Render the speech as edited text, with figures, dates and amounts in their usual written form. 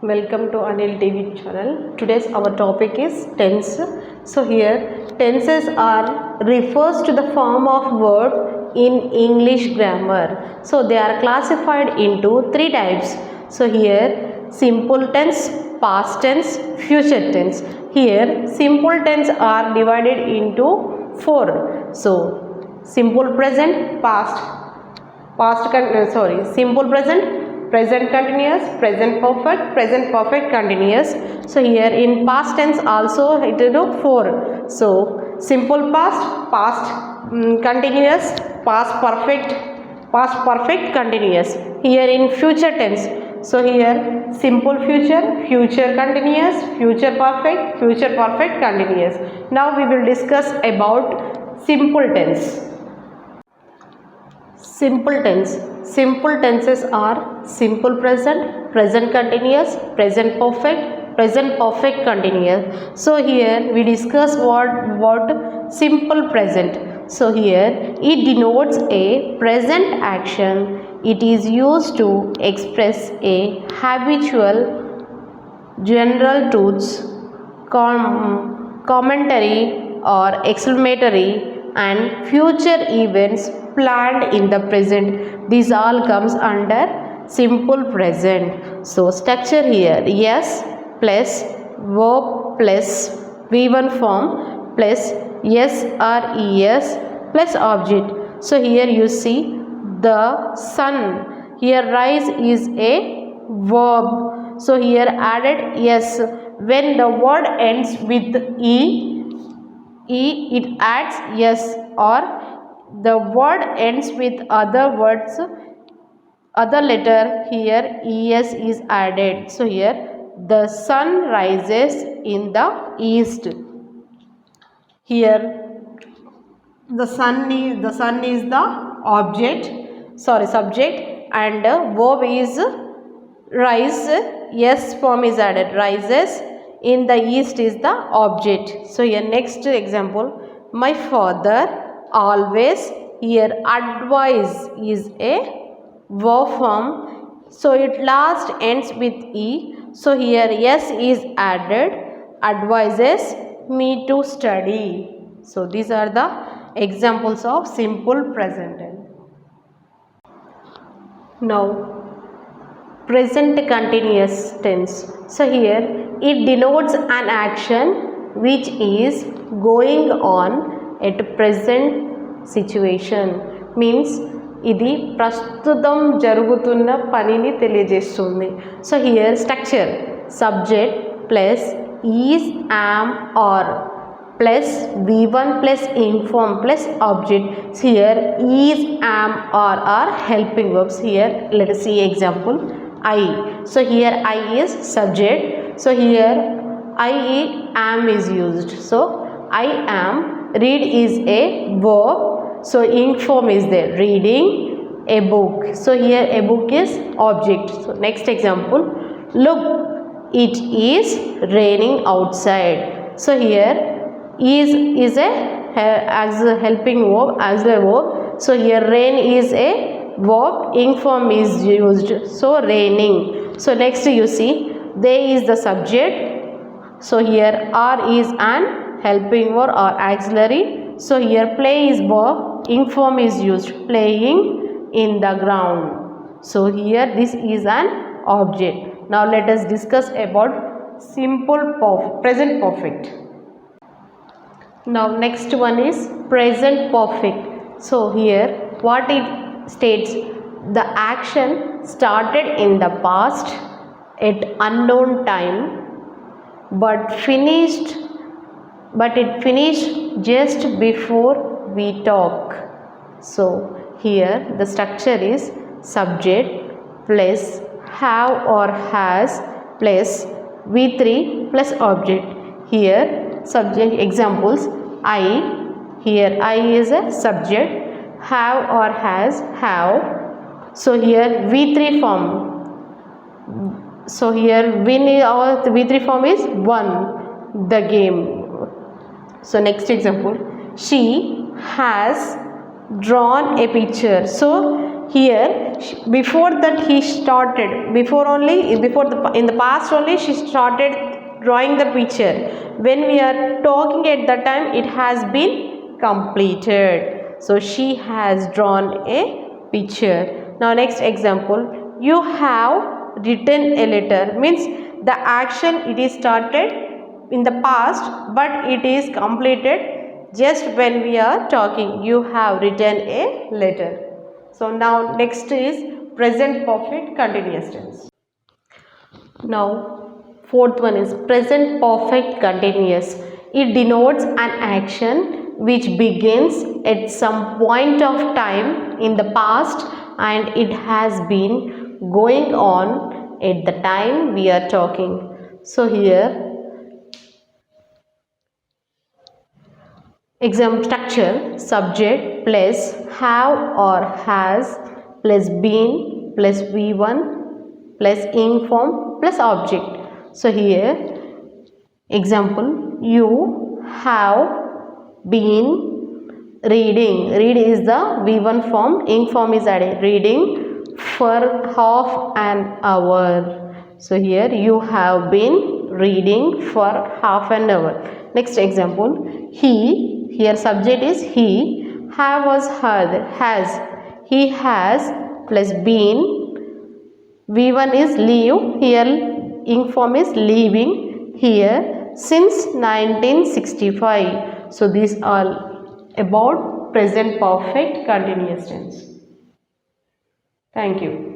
Welcome to Anil TV channel. Today's our topic is tense. So here tenses are refers to the form of verb in English grammar. So they are classified into three types. So here simple tense, past tense, future tense. Here simple tense are divided into four. So simple present, simple present, present continuous, present perfect continuous. So here in past tense also it is four. So simple past continuous, past perfect continuous. Here in future tense, so here simple future continuous, future perfect continuous. Now we will discuss about simple tense. Simple tense. Simple tenses are simple present, present continuous, present perfect continuous. So here we discuss what simple present. So here it denotes a present action. It is used to express a habitual general truths, commentary or exclamatory and future events planned in the present. This all comes under simple present. So structure here yes plus verb plus V1 form plus yes or es plus object. So here you see the sun. Here rise is a verb. So here added yes. When the word ends with it adds yes, or the word ends with other letter, here es is added. So here the sun rises in the east. Here the sun is the subject, and verb is rise. Yes form is added, rises in the east is the object. So here next example, my father always. Here advise is a verb form, so it last ends with e. So here yes is added, advises me to study. So these are the examples of simple present tense. Now present continuous tense. So here it denotes an action which is going on at present situation. Means ఇది ప్రస్తుతం జరుగుతున్న పనిని తెలియజేస్తుంది. So here structure subject plus is am are plus V1 plus inform plus object. So here is, am, or are helping verbs. Here let us see example I. So here I is subject. So here I am is used. So I am. Read is a verb. So inform is there, reading a book. So here a book is object. So next example, look, it is raining outside. So here is a as a helping verb, auxiliary verb. So here rain is a verb, inform is used. So raining. So next you see they is the subject. So here are is an helping verb or auxiliary. So here play is verb, inform is used, playing in the ground. So here this is an object. Now let us discuss about simple present perfect. Now next one is present perfect. So here what it states, the action started in the past at unknown time but it finished just before we talk. So here the structure is subject plus have or has plus V3 plus object. Here subject examples I. Here I is a subject, have or has, have. So here V3 form. So here win our V3 form is won the game. So next example, she has drawn a picture. So here before that he started, in the past only she started drawing the picture. When we are talking at that time, it has been completed. So she has drawn a picture. Now next example, you have written a letter, means the action it is started in the past but it is completed just when we are talking. You have written a letter. So now next is present perfect continuous tense. Now fourth one is present perfect continuous. It denotes an action which begins at some point of time in the past and it has been going on at the time we are talking. So here example structure: subject plus have or has plus been plus V1 plus ing form plus object. So here example, you have been reading. Read is the V1 form, ing form is added. Reading for half an hour. So here you have been reading for half an hour. Next example, he, here subject is he, have was heard, has, he has plus been, V1 is leave, here ing form is leaving, here since 1965. So these are about present perfect continuous tense. Thank you.